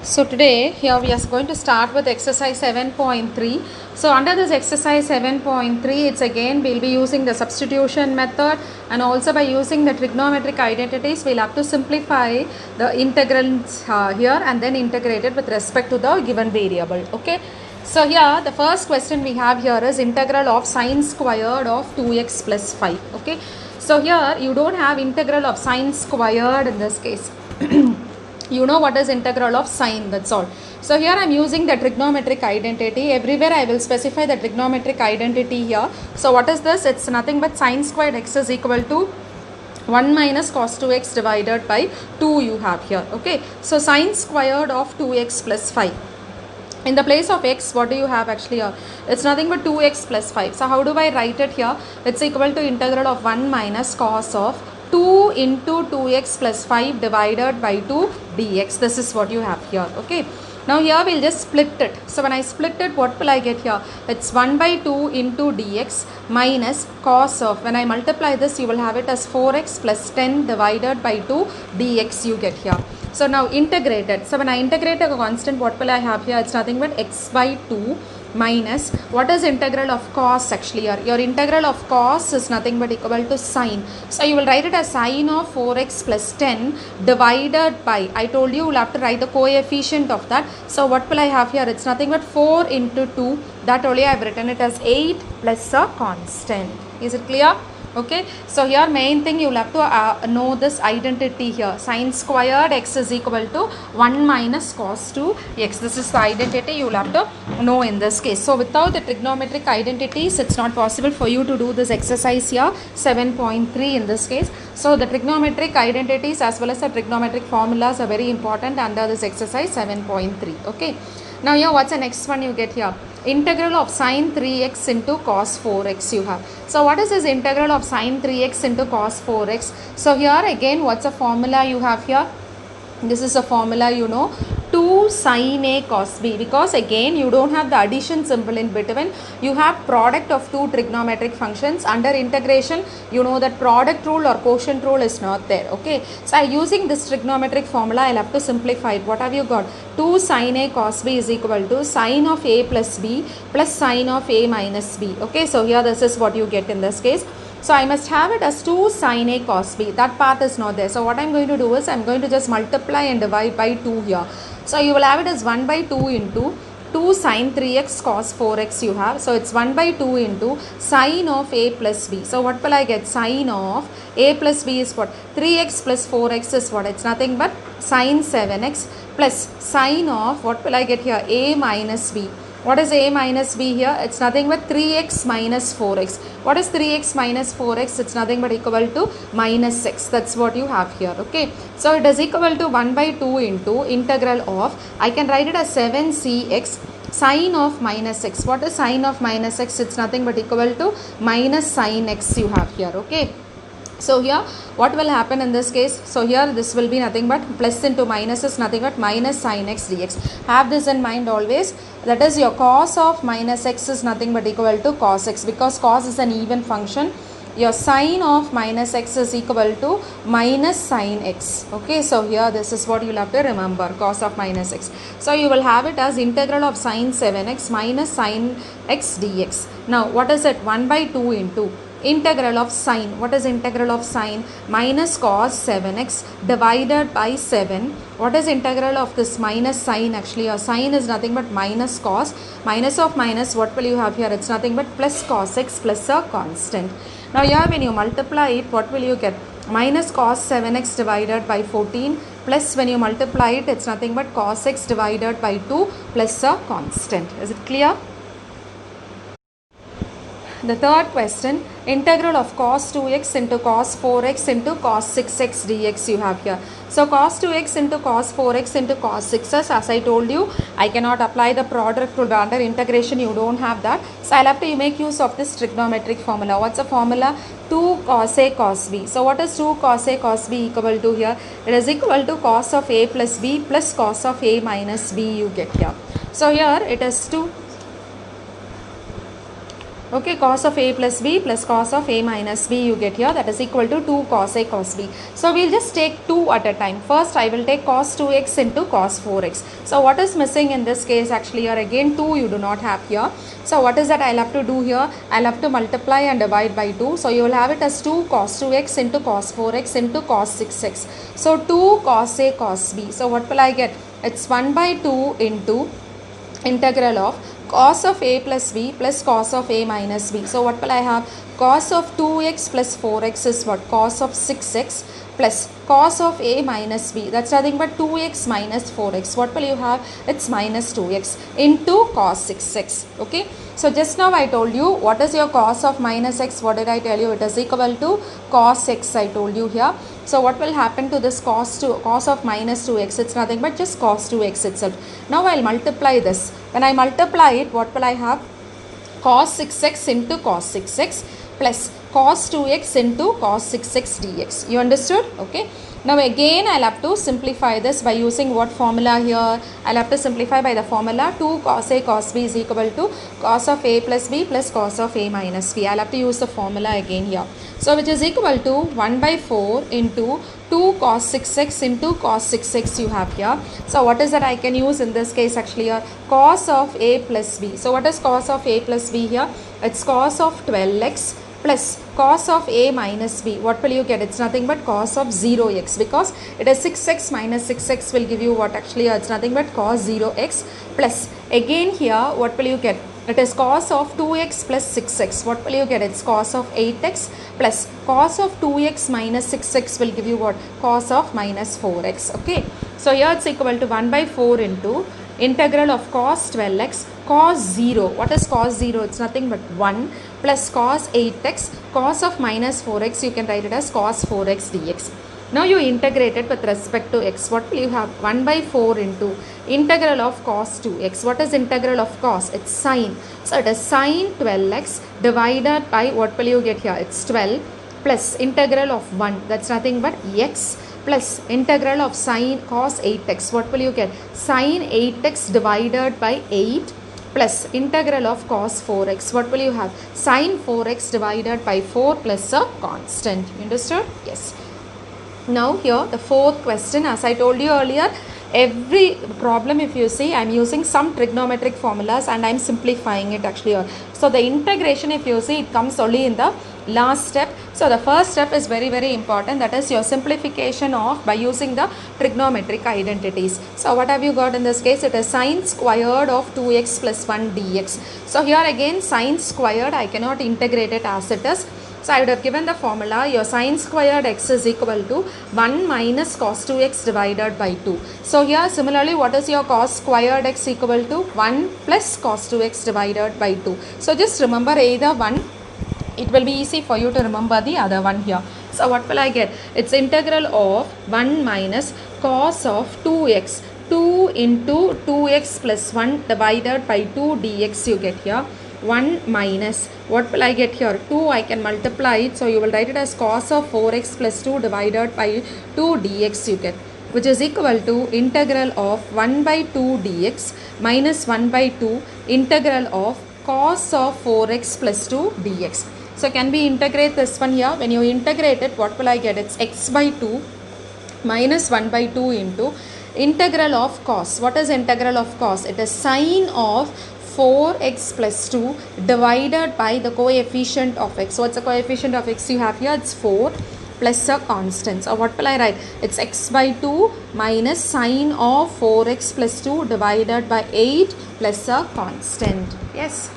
So today here we are going to start with exercise 7.3. So under this exercise 7.3, it's again we'll be using the substitution method, and also by using the trigonometric identities we'll have to simplify the integrals here and then integrate it with respect to the given variable. Okay. So here the first question we have here is integral of sine squared of 2x plus 5. Okay. So here you don't have integral of sine squared in this case. You know what is integral of sine, that's all. So here I am using the trigonometric identity. Everywhere I will specify the trigonometric identity here. So what is this? It's nothing but sine squared x is equal to 1 minus cos 2x divided by 2 you have here. Okay. So sine squared of 2x plus 5. In the place of x, what do you have actually here? It's nothing but 2x plus 5. So how do I write it here? It's equal to integral of 1 minus cos of 2 into 2x plus 5 divided by 2 dx. This is what you have here. Okay. Now here we'll just split it. So when I split it, what will I get here? It's 1 by 2 into dx minus cos of, when I multiply this, you will have it as 4x plus 10 divided by 2 dx you get here. So now integrate it. So when I integrate a constant, what will I have here? It's nothing but x by 2 minus, what is integral of cos actually here? Your integral of cos is nothing but equal to sine. So you will write it as sine of 4x plus 10 divided by, I told you will have to write the coefficient of that. So what will I have here? It's nothing but 4 into 2. That only I have written it as 8 plus a constant. Is it clear? Okay, so here main thing you will have to know this identity here. Sine squared x is equal to 1 minus cos 2x. This is the identity you will have to know in this case. So without the trigonometric identities, it's not possible for you to do this exercise here, 7.3 in this case. So the trigonometric identities as well as the trigonometric formulas are very important under this exercise 7.3. Okay. Now here what's the next one you get here? Integral of sine 3x into cos 4x you have. So what is this integral of sine 3x into cos 4x? So here again what's a formula you have here? This is a formula you know, 2 sine a cos b, because again you don't have the addition symbol in between, you have product of two trigonometric functions. Under integration you know that product rule or quotient rule is not there. Okay, so using this trigonometric formula I'll have to simplify it. What have you got? 2 sine a cos b is equal to sine of a plus b plus sine of a minus b. Okay, so here this is what you get in this case. So I must have it as 2 sine a cos b. That part is not there. So what I'm going to do is I'm going to just multiply and divide by 2 here. So you will have it as 1 by 2 into 2 sine 3x cos 4x you have. So it's 1 by 2 into sine of a plus b. So what will I get? Sine of a plus b is what? 3x plus 4x is what? It's nothing but sine 7x plus sine of, what will I get here? A minus b. What is a minus b here? It's nothing but 3x minus 4x. What is 3x minus 4x? It's nothing but equal to minus 6. That's what you have here. Okay. So it is equal to 1 by 2 into integral of, I can write it as 7cx sine of minus x. What is sine of minus x? It's nothing but equal to minus sine x you have here. Okay. So here what will happen in this case? So here this will be nothing but plus into minus is nothing but minus sine x dx. Have this in mind always. That is your cos of minus x is nothing but equal to cos x, because cos is an even function. Your sine of minus x is equal to minus sine x. Okay, so here this is what you will have to remember, cos of minus x. So you will have it as integral of sine 7x minus sine x dx. Now what is it? 1 by 2 into integral of sine. What is integral of sine? Minus cos 7x divided by 7. What is integral of this minus sine actually? Your sine is nothing but minus cos. Minus of minus, what will you have here? It's nothing but plus cos x plus a constant. Now here when you multiply it, what will you get? Minus cos 7x divided by 14 plus, when you multiply it, it's nothing but cos x divided by 2 plus a constant. Is it clear? The third question, integral of cos 2x into cos 4x into cos 6x dx you have here. So cos 2x into cos 4x into cos 6x, as I told you, I cannot apply the product rule. Under integration you don't have that. So I'll have to make use of this trigonometric formula. What's the formula? 2 cos a cos b. So what is 2 cos a cos b equal to here? It is equal to cos of a plus b plus cos of a minus b you get here. So here it is 2 Okay, cos of a plus b plus cos of a minus b you get here, that is equal to 2 cos a cos b. So we'll just take 2 at a time. First I will take cos 2x into cos 4x. So what is missing in this case? Actually here again 2 you do not have here. So what is that I'll have to do here? I'll have to multiply and divide by 2. So you will have it as 2 cos 2x into cos 4x into cos 6x. So 2 cos a cos b. So what will I get? It's 1 by 2 into integral of cos of a plus b plus cos of a minus b. So what will I have? Cos of 2x plus 4x is what? Cos of 6x plus cos of a minus b. That's nothing but 2x minus 4x. What will you have? It's minus 2x into cos 6x. Okay. So just now I told you what is your cos of minus x. What did I tell you? It is equal to cos x, I told you here. So what will happen to this cos of minus 2x? It's nothing but just cos 2x itself. Now I'll multiply this. When I multiply it, what will I have? Cos 6x into cos 6x plus cos 2x into cos 6x dx. You understood? Okay. Now again I'll have to simplify this by using what formula here? I'll have to simplify by the formula 2 cos a cos b is equal to cos of a plus b plus cos of a minus b. I'll have to use the formula again here. So which is equal to 1 by 4 into 2 cos 6x into cos 6x you have here. So what is that I can use in this case actually here? Cos of a plus b. So what is cos of a plus b here? It's cos of 12x plus cos of a minus b. What will you get? It's nothing but cos of 0x, because it is 6x minus 6x will give you what? Actually it's nothing but cos 0x plus again here what will you get? It is cos of 2x plus 6x. What will you get? It's cos of 8x plus cos of 2x minus 6x will give you what? Cos of minus 4x. Okay. So here it's equal to 1 by 4 into integral of cos 12x cos 0. What is cos 0? It's nothing but 1 plus cos 8x cos of minus 4x. You can write it as cos 4x dx. Now you integrate it with respect to x. What will you have? 1 by 4 into integral of cos 2x. What is integral of cos? It's sine. So it is sine 12x divided by what will you get here? It's 12 plus integral of 1. That's nothing but x plus integral of sine cos 8x. What will you get? Sine 8x divided by 8 plus integral of cos 4x. What will you have? Sine 4x divided by 4 plus a constant. You understood? Yes. Now here the fourth question, as I told you earlier, every problem if you see I am using some trigonometric formulas and I am simplifying it actually here. So the integration if you see it comes only in the last step. So the first step is very important, that is your simplification of by using the trigonometric identities. So what have you got in this case? It is sine squared of 2x plus 1 dx. So here again sine squared I cannot integrate it as it is. So I would have given the formula, your sine squared x is equal to 1 minus cos 2x divided by 2. So here similarly what is your cos squared x equal to? 1 plus cos 2x divided by 2. So just remember either one, it will be easy for you to remember the other one here. So what will I get? It's integral of 1 minus cos of 2x. 2 into 2x plus 1 divided by 2 dx you get here. 1 minus, what will I get here? 2 I can multiply it, so you will write it as cos of 4x plus 2 divided by 2 dx you get, which is equal to integral of 1 by 2 dx minus 1 by 2 integral of cos of 4x plus 2 dx. So can we integrate this one here? When you integrate it, what will I get? It's x by 2 minus 1 by 2 into integral of cos. What is integral of cos? It is sine of 4x plus 2 divided by the coefficient of x. So what's the coefficient of x you have here? It's 4 plus a constant. So what will I write? It's x by 2 minus sine of 4x plus 2 divided by 8 plus a constant. Yes.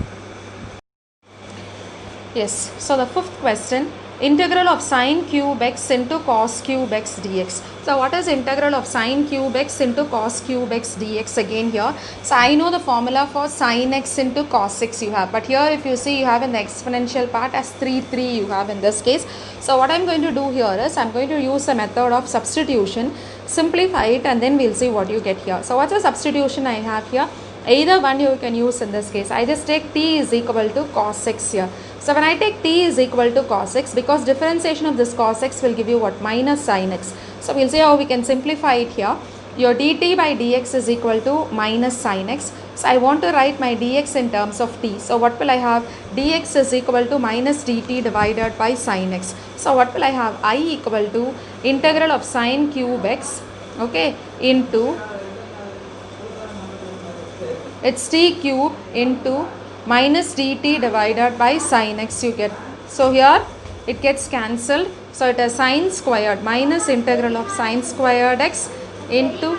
Yes. So the fifth question, integral of sine cube x into cos cube x dx. So what is integral of sine cube x into cos cube x dx again here? So I know the formula for sine x into cos x you have, but here if you see you have in the exponential part as 3 you have in this case. So what I am going to do here is I am going to use a method of substitution, simplify it, and then we will see what you get here. So what's the substitution I have here? Either one you can use in this case. I just take t is equal to cos x here. So when I take t is equal to cos x, because differentiation of this cos x will give you what? Minus sin x. So we'll see how we can simplify it here. Your dt by dx is equal to minus sin x. So I want to write my dx in terms of t. So what will I have? Dx is equal to minus dt divided by sin x. So what will I have? I equal to integral of sin cube x, okay, into it's t cube into minus dt divided by sin x you get. So here it gets cancelled. So it is sin squared minus integral of sin squared x into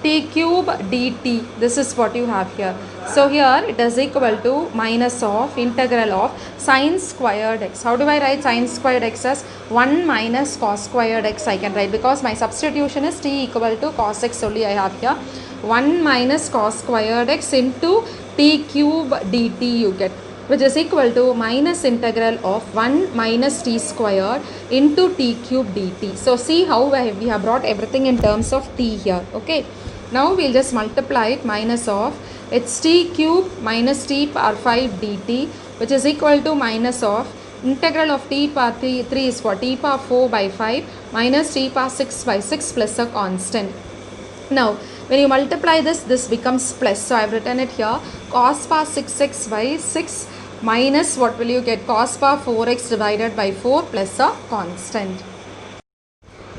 t cube dt. This is what you have here. So here it is equal to minus of integral of sin squared x. How do I write sin squared x as 1 minus cos squared x I can write, because my substitution is t equal to cos x only I have here. 1 minus cos squared x into t cube dt you get, which is equal to minus integral of 1 minus t squared into t cube dt. So see how we have brought everything in terms of t here, okay. Now we'll just multiply it, minus of it's t cube minus t power 5 dt, which is equal to minus of integral of t power 3 is what? T power 4 by 5 minus t power 6 by 6 plus a constant. Now when you multiply this becomes plus. So I have written it here, cos power 6x by 6 minus what will you get? Cos power 4x divided by 4 plus a constant.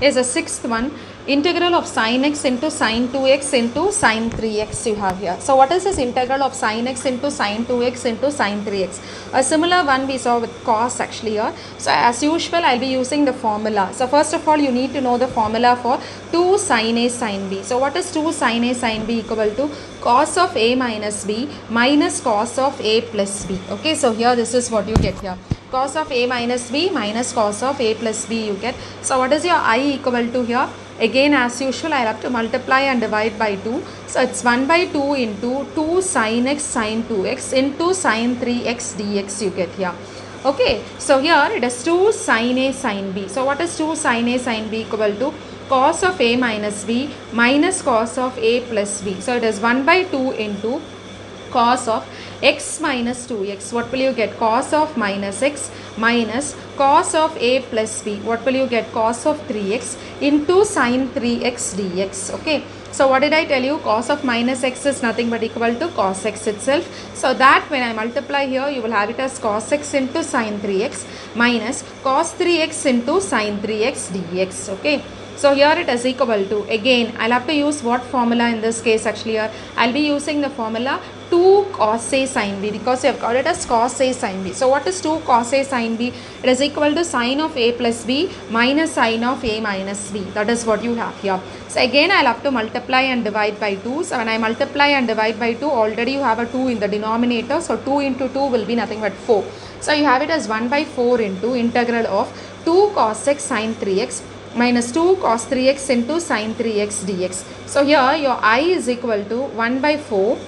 Is a sixth one, integral of sin x into sin 2x into sin 3x you have here. So what is this integral of sin x into sin 2x into sin 3x? A similar one we saw with cos actually here. So as usual I'll be using the formula. So first of all you need to know the formula for 2 sin a sin b. So what is 2 sin a sin b? Equal to cos of a minus b minus cos of a plus b. Okay, so here this is what you get here. Cos of a minus b minus cos of a plus b you get. So what is your I equal to here? Again as usual I have to multiply and divide by 2. So it's 1 by 2 into 2 sin x sin 2x into sin 3x dx you get here. Okay, so here it is 2 sin a sin b. So what is 2 sin a sin b? Equal to cos of a minus b minus cos of a plus b. So it is 1 by 2 into cos of x minus 2x. What will you get? Cos of minus x minus cos of a plus b. What will you get? Cos of 3x into sin 3x dx. Okay. So what did I tell you? Cos of minus x is nothing but equal to cos x itself. So that when I multiply here, you will have it as cos x into sin 3x minus cos 3x into sin 3x dx. Okay. So here it is equal to, again I'll have to use what formula in this case actually here? I'll be using the formula 2 cos a sin b, because we have got it as cos a sin b. So what is 2 cos a sin b? It is equal to sin of a plus b minus sin of a minus b. That is what you have here. So again I'll have to multiply and divide by 2. So when I multiply and divide by 2, already you have a 2 in the denominator. So 2 into 2 will be nothing but 4. So you have it as 1 by 4 into integral of 2 cos x sin 3x minus 2 cos 3x into sin 3x dx. So here your I is equal to 1 by 4.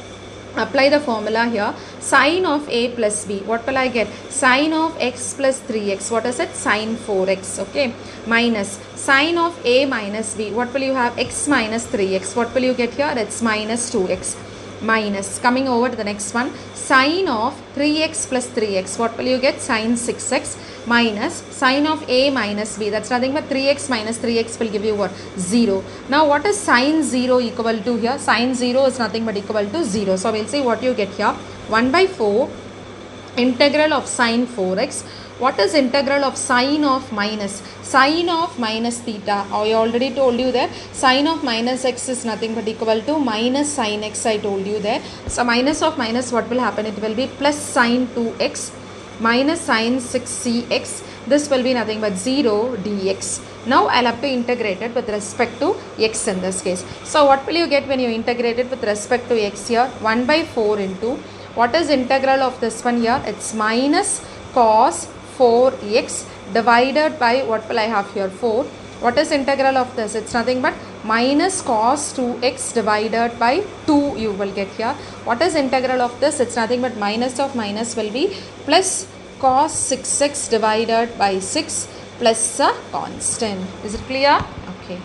Apply the formula here. Sin of a plus b. What will I get? Sin of x plus 3x. What is it? Sin 4x. Okay. Minus sin of a minus b. What will you have? X minus 3x. What will you get here? It's minus 2x. Minus, coming over to the next one, sin of 3x plus 3x. What will you get? Sin 6x minus sin of a minus b. That's nothing but 3x minus 3x will give you what? 0. Now what is sin 0 equal to here? Sin 0 is nothing but equal to 0. So we'll see what you get here. 1 by 4 integral of sin 4x. What is integral of sin of minus? Sin of minus theta. I already told you that sin of minus x is nothing but equal to minus sin x. I told you there. So minus of minus, what will happen? It will be plus sin 2x minus sin 6cx. This will be nothing but 0 dx. Now I'll have to integrate it with respect to x in this case. So what will you get when you integrate it with respect to x here? 1 by 4 into, what is integral of this one here? It's minus cos 4x divided by, what will I have here? 4. What is integral of this? It's nothing but minus cos 2x divided by 2 you will get here. What is integral of this? It's nothing but minus of minus will be plus cos 6x divided by 6 plus a constant. Is it clear? Okay.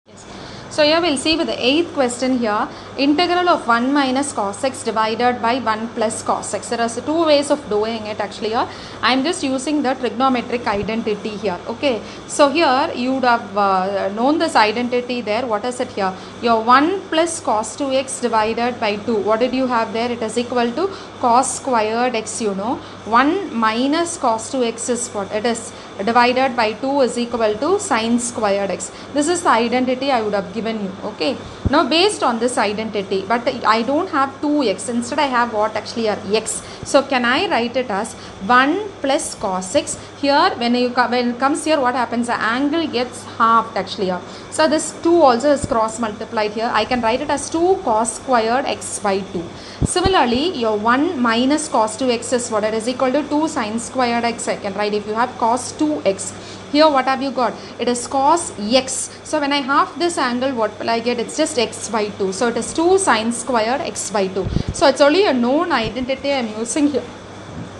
Yes. So here we'll see with the 8th question here, integral of 1 minus cos x divided by 1 plus cos x. There are two ways of doing it actually here. I am just using the trigonometric identity here. Okay. So here you would have known this identity there. What is it here? Your 1 plus cos 2x divided by 2. What did you have there? It is equal to cos squared x, you know. 1 minus cos 2x is what? It is divided by 2 is equal to sin squared x. This is the identity I would have given you. Okay. Now based on this identity, but I don't have 2x. Instead I have what actually are x. So can I write it as 1 plus cos x? Here when it comes here, what happens? The angle gets halved actually here. So this 2 also is cross multiplied here. I can write it as 2 cos squared x by 2. Similarly, your 1 minus cos 2x is what? It is equal to 2 sin squared x. I can write if you have cos 2x. Here what have you got? It is cos x. So when I half this angle, what will I get? It's just x by 2. So it is 2 sin squared x by 2. So it's only a known identity I am using here.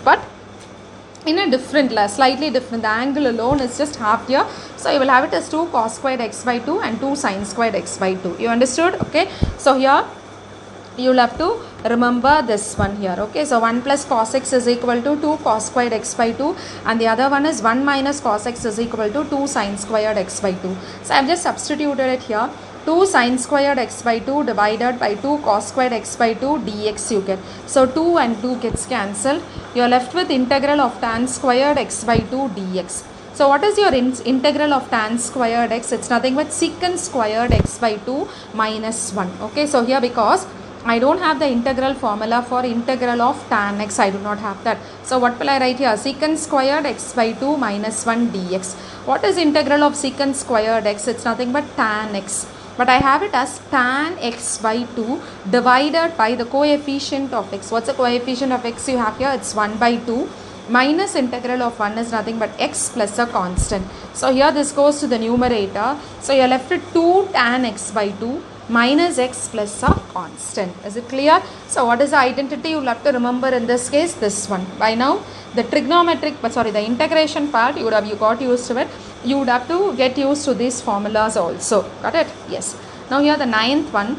But in a different, slightly different, the angle alone is just half here. So you will have it as 2 cos squared x by 2 and 2 sin squared x by 2. You understood? Okay. So here you will have to remember this one here. Okay. So 1 plus cos x is equal to 2 cos squared x by 2, and the other one is 1 minus cos x is equal to 2 sin squared x by 2. So I have just substituted it here. 2 sin squared x by 2 divided by 2 cos squared x by 2 dx you get. So 2 and 2 gets cancelled. You are left with integral of tan squared x by 2 dx. So what is your integral of tan squared x? It's nothing but secant squared x by 2 minus 1. Okay, so here because I don't have the integral formula for integral of tan x, I do not have that. So what will I write here? Secant squared x by 2 minus 1 dx. What is integral of secant squared x? It's nothing but tan x. But I have it as tan x by 2 divided by the coefficient of x. What's the coefficient of x you have here? It's 1 by 2 minus integral of 1 is nothing but x plus a constant. So here this goes to the numerator. So you are left with 2 tan x by 2 minus x plus a constant. Is it clear? So what is the identity you will have to remember in this case? This one. By now the the integration part you got used to it. You would have to get used to these formulas also. Got it? Yes. Now here the 9th one,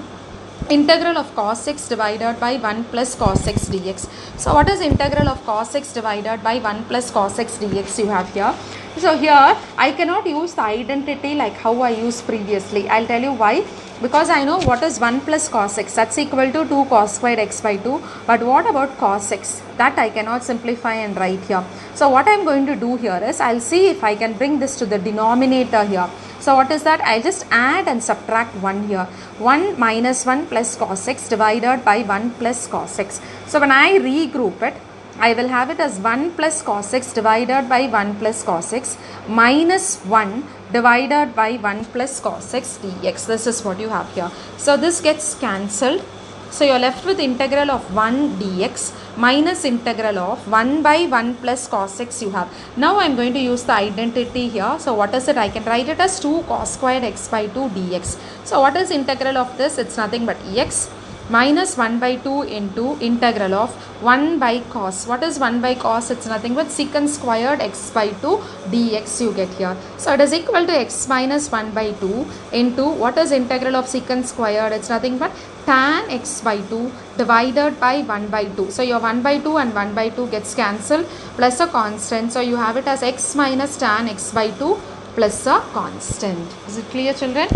integral of cos x divided by 1 plus cos x dx. So what is integral of cos x divided by 1 plus cos x dx you have here? So here I cannot use the identity like how I used previously. I'll tell you why. Because I know what is 1 plus cos x, that's equal to 2 cos squared x by 2. But what about cos x? That I cannot simplify and write here. So what I am going to do here is, I'll see if I can bring this to the denominator here. So what is that? I'll just add and subtract 1 here. 1 minus 1 plus cos x divided by 1 plus cos x. So when I regroup it, I will have it as 1 plus cos x divided by 1 plus cos x minus 1 divided by 1 plus cos x dx. This is what you have here. So this gets cancelled. So you are left with integral of 1 dx minus integral of 1 by 1 plus cos x you have. Now I am going to use the identity here. So what is it? I can write it as 2 cos squared x by 2 dx. So what is integral of this? It's nothing but x minus 1 by 2 into integral of 1 by cos. What is 1 by cos? It's nothing but secant squared x by 2 dx you get here. So it is equal to x minus 1 by 2 into what is integral of secant squared? It's nothing but tan x by 2 divided by 1 by 2. So your 1 by 2 and 1 by 2 gets cancelled plus a constant. So you have it as x minus tan x by 2 plus a constant. Is it clear, children?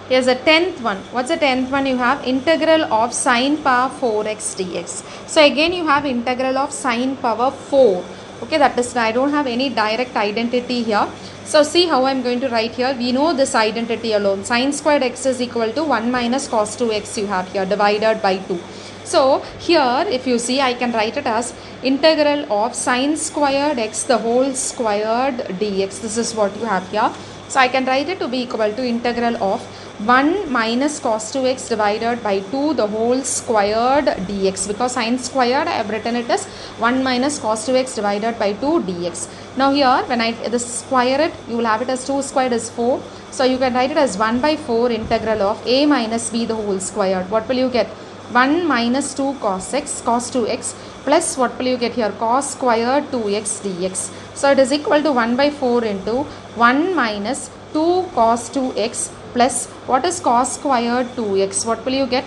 Here's the 10th one. What's the 10th one? You have integral of sine power 4x dx. So again you have integral of sine power 4. Okay, that is, I don't have any direct identity here. So see how I'm going to write here. We know this identity alone. Sine squared x is equal to 1 minus cos 2x you have here divided by 2. So here if you see, I can write it as integral of sine squared x the whole squared dx. This is what you have here. So I can write it to be equal to integral of 1 minus cos 2x divided by 2 the whole squared dx, because sine squared I have written it as 1 minus cos 2x divided by 2 dx. Now here when I square it, you will have it as 2 squared is 4. So you can write it as 1 by 4 integral of a minus b the whole squared. What will you get? 1 minus 2 cos 2x plus what will you get here? Cos squared 2x dx. So it is equal to 1 by 4 into 1 minus 2 cos 2x plus what is cos squared 2x? What will you get?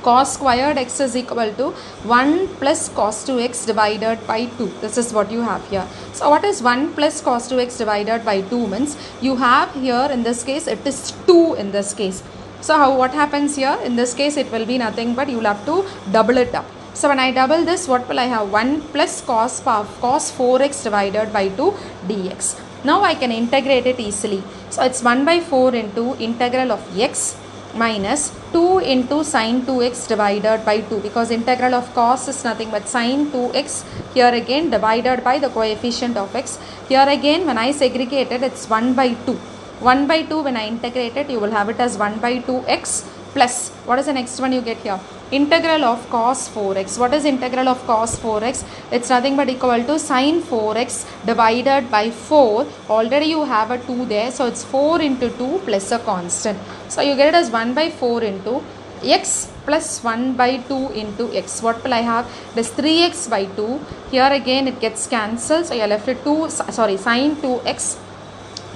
Cos squared x is equal to 1 plus cos 2x divided by 2. This is what you have here. So what is 1 plus cos 2x divided by 2 means? You have here in this case it is 2 in this case. So what happens here? In this case it will be nothing but you will have to double it up. So when I double this, what will I have? 1 plus cos 4x divided by 2 dx. Now I can integrate it easily. So it's 1 by 4 into integral of x minus 2 into sin 2x divided by 2, because integral of cos is nothing but sin 2x, here again divided by the coefficient of x. Here again when I segregate it, it's 1 by 2. 1 by 2 when I integrate it, you will have it as 1 by 2x plus, what is the next one you get here? Integral of cos 4x. What is integral of cos 4x? It's nothing but equal to sin 4x divided by 4. Already you have a 2 there, so it's 4 into 2 plus a constant. So you get it as 1 by 4 into x plus 1 by 2 into x. What will I have? It is 3x by 2. Here again it gets cancelled, so you are left with sin 2x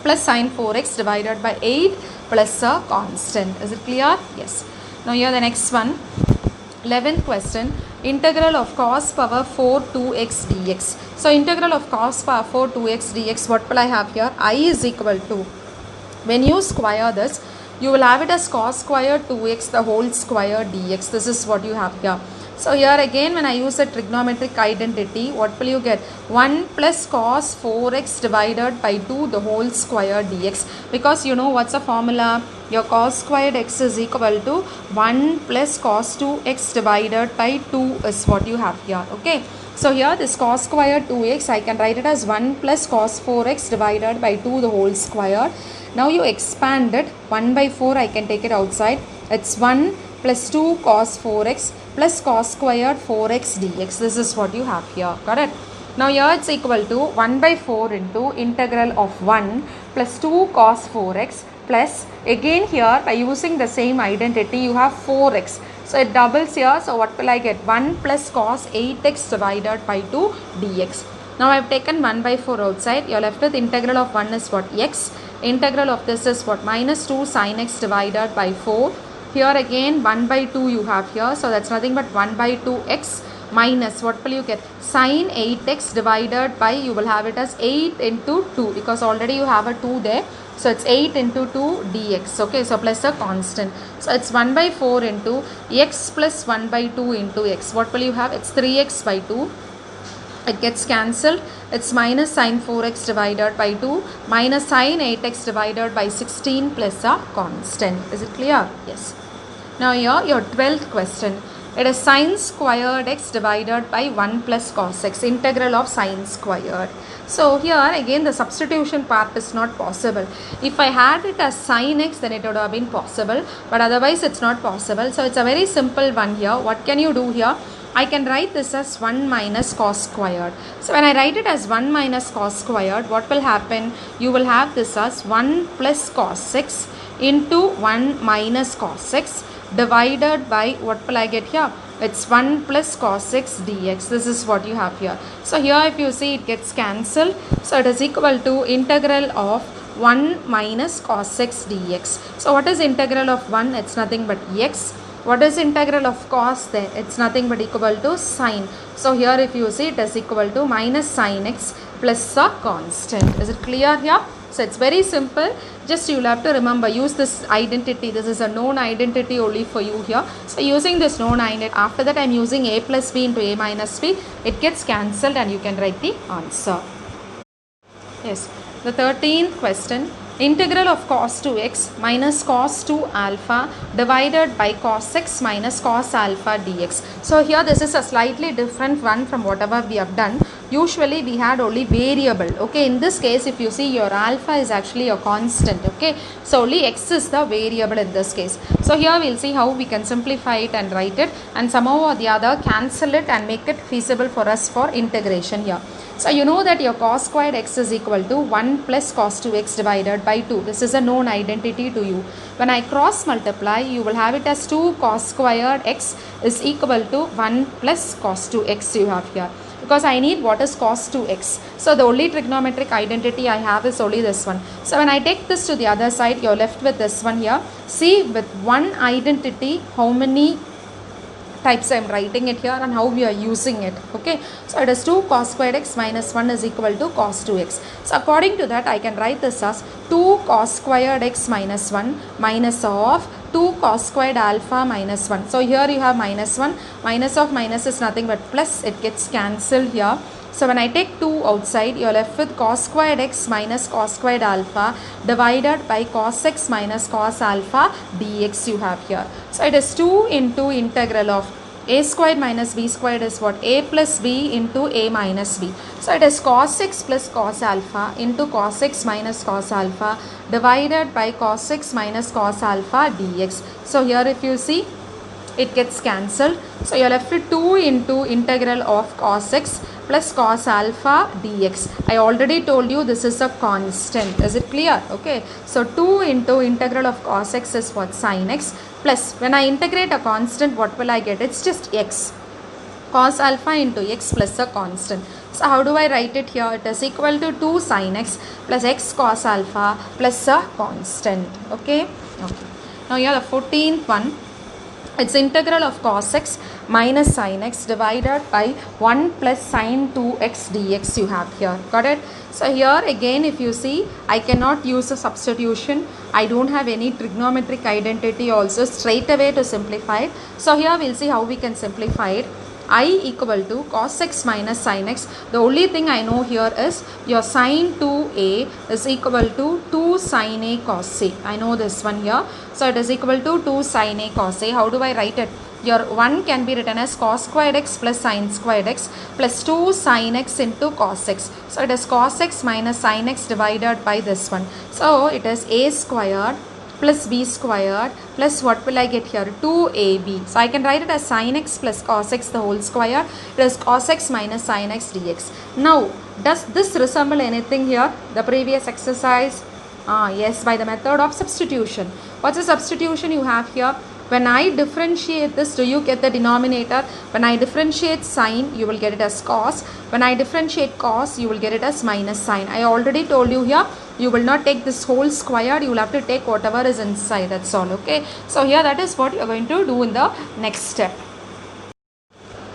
plus sin 4x divided by 8 plus a constant. Is it clear? Yes. Now here the next one, 11th question, integral of cos power 4 2x dx. So integral of cos power 4 2x dx, what will I have here? I is equal to, when you square this, you will have it as cos square 2x the whole square dx. This is what you have here. So here again when I use a trigonometric identity, what will you get? 1 plus cos 4x divided by 2 the whole square dx. Because you know what's the formula? Your cos squared x is equal to 1 plus cos 2x divided by 2 is what you have here. Okay. So here this cos squared 2x, I can write it as 1 plus cos 4x divided by 2 the whole square. Now you expand it, 1 by 4 I can take it outside. It's 1 plus 2 cos 4x plus cos squared 4x dx. This is what you have here. Got it? Now here it's equal to 1 by 4 into integral of 1 plus 2 cos 4x plus, again here by using the same identity you have 4x. So it doubles here. So what will I get? 1 plus cos 8x divided by 2 dx. Now I have taken 1 by 4 outside. You are left with integral of 1 is what? X. Integral of this is what? Minus 2 sin x divided by 4. Here again 1 by 2 you have here. So that's nothing but 1 by 2x minus, what will you get? Sin 8x divided by, you will have it as 8 into 2, because already you have a 2 there. So it's 8 into 2 dx. Okay, so plus a constant. So it's 1 by 4 into x plus 1 by 2 into x. What will you have? It's 3x by 2. It gets cancelled. It's minus sin 4x divided by 2 minus sin 8x divided by 16 plus a constant. Is it clear? Yes. Now here your 12th question. It is sin squared x divided by 1 plus cos x, integral of sin squared. So here again the substitution part is not possible. If I had it as sin x, then it would have been possible, but otherwise it's not possible. So it's a very simple one here. What can you do here? I can write this as 1 minus cos squared. So when I write it as 1 minus cos squared, what will happen? You will have this as 1 plus cos x into 1 minus cos x divided by, what will I get here? It's 1 plus cos x dx. This is what you have here. So here if you see, it gets cancelled. So it is equal to integral of 1 minus cos x dx. So what is integral of 1? It's nothing but x. What is integral of cos there? It's nothing but equal to sine. So here if you see, it is equal to minus sine x plus a constant. Is it clear here? So it's very simple. Just you will have to remember, use this identity. This is a known identity only for you here. So using this known identity, after that I am using a plus b into a minus b. It gets cancelled and you can write the answer. Yes. The 13th question. Integral of cos 2x minus cos 2 alpha divided by cos x minus cos alpha dx. So here this is a slightly different one from whatever we have done. Usually we had only variable. Okay, in this case if you see, your alpha is actually a constant. Okay, so only x is the variable in this case. So here we will see how we can simplify it and write it, and somehow or the other cancel it and make it feasible for us for integration here. So you know that your cos squared x is equal to 1 plus cos 2x divided by 2. This is a known identity to you. When I cross multiply, you will have it as 2 cos squared x is equal to 1 plus cos 2x you have here. because I need what is cos 2x. So the only trigonometric identity I have is only this one. So when I take this to the other side, you're left with this one here. See, with one identity, how many types I am writing it here and how we are using it. Okay, so it is 2 cos squared x minus 1 is equal to cos 2x. So according to that, I can write this as 2 cos squared x minus 1 minus of 2 cos squared alpha minus 1. So here you have minus 1, minus of minus is nothing but plus, it gets cancelled here. So when I take 2 outside, you are left with cos squared x minus cos squared alpha divided by cos x minus cos alpha dx you have here. So it is 2 into integral of a squared minus b squared is what? A plus b into a minus b. So it is cos x plus cos alpha into cos x minus cos alpha divided by cos x minus cos alpha dx. So here if you see, it gets cancelled. So you are left with 2 into integral of cos x plus cos alpha dx. I already told you this is a constant. Is it clear? Okay. So 2 into integral of cos x is what? Sin x, plus when I integrate a constant, what will I get? It's just x. Cos alpha into x plus a constant. So how do I write it here? It is equal to 2 sin x plus x cos alpha plus a constant. Okay. Okay. Now here the 14th one. It's integral of cos x minus sin x divided by 1 plus sin 2x dx you have here. Got it? So here again if you see, I cannot use a substitution. I don't have any trigonometric identity also straight away to simplify it. So here we'll see how we can simplify it. I equal to cos x minus sin x. The only thing I know here is your sin 2a is equal to 2 sin a cos a. I know this one here. So it is equal to 2 sin a cos a. How do I write it? Your 1 can be written as cos squared x plus sin squared x plus 2 sin x into cos x. So it is cos x minus sin x divided by this one. So it is a squared plus b squared plus what will I get here? 2ab. So I can write it as sin x plus cos x the whole square. It is cos x minus sin x dx. Now, does this resemble anything here? The previous exercise? Yes, by the method of substitution. What's the substitution you have here? When I differentiate this, do you get the denominator? When I differentiate sin, you will get it as cos. When I differentiate cos, you will get it as minus sin. I already told you here, you will not take this whole square. You will have to take whatever is inside. That's all. Okay. So here that is what you are going to do in the next step.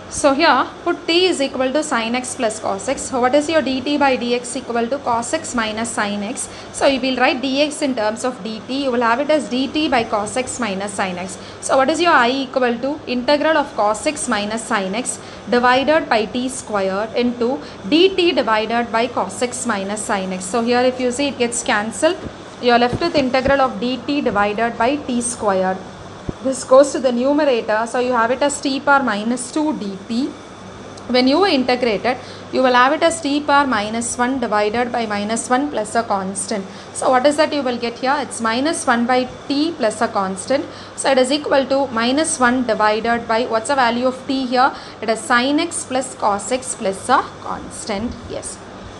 So here put t is equal to sin x plus cos x. So what is your dt by dx equal to cos x minus sin x. So you will write dx in terms of dt. You will have it as dt by cos x minus sin x. So what is your I equal to? Integral of cos x minus sin x divided by t squared into dt divided by cos x minus sin x. So here if you see, it gets cancelled. You are left with integral of dt divided by t squared. This goes to the numerator, so you have it as t power minus 2 dt. When you integrate it, you will have it as t power minus 1 divided by minus 1 plus a constant. So what is that you will get here? It's minus 1 by t plus a constant. So it is equal to minus 1 divided by, what's the value of t here? It is sin x plus cos x plus a constant. Yes.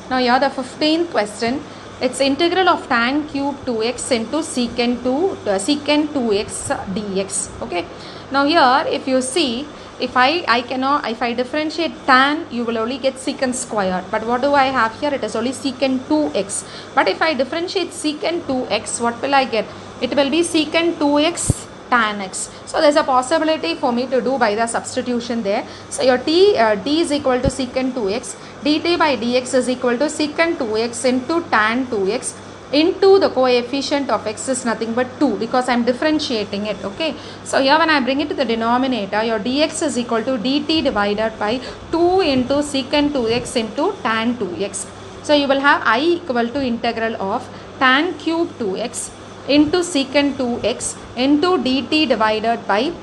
Now here the 15th question. It's integral of tan cube 2x into secant 2x dx. Okay. Now here if you see, if I differentiate tan, you will only get secant squared. But what do I have here? It is only secant 2x. But if I differentiate secant 2x, what will I get? It will be secant 2x tan x. So there's a possibility for me to do by the substitution there. So your d is equal to secant 2x. dt by dx is equal to secant 2x into tan 2x into the coefficient of x is nothing but 2 because I'm differentiating it. Okay. So here when I bring it to the denominator, your dx is equal to dt divided by 2 into secant 2x into tan 2x. So you will have I equal to integral of tan cube 2x into secant 2x into dt divided by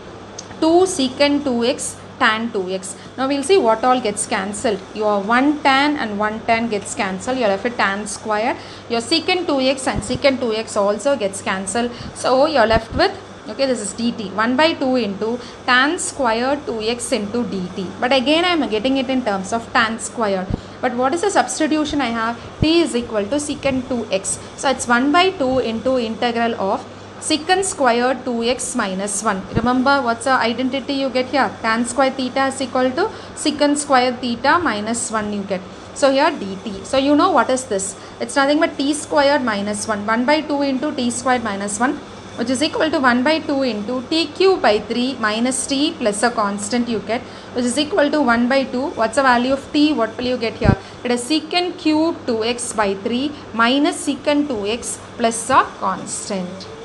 2 secant 2x tan 2x. Now we'll see what all gets cancelled. Your 1 tan and 1 tan gets cancelled. You're left with tan square. Your secant 2x and secant 2x also gets cancelled. So you're left with, okay, this is dt 1 by 2 into tan square 2x into dt. But again I am getting it in terms of tan square. But what is the substitution I have? T is equal to secant 2x. So it's 1 by 2 into integral of secant square 2x minus 1. Remember what's the identity you get here? Tan square theta is equal to secant square theta minus 1 you get. So here dt. So you know what is this? It's nothing but t squared minus 1. 1 by 2 into t squared minus 1, which is equal to 1 by 2 into t cube by 3 minus t plus a constant you get, which is equal to 1 by 2. What's the value of t? What will you get here? It is secant cube 2x by 3 minus secant 2x plus a constant.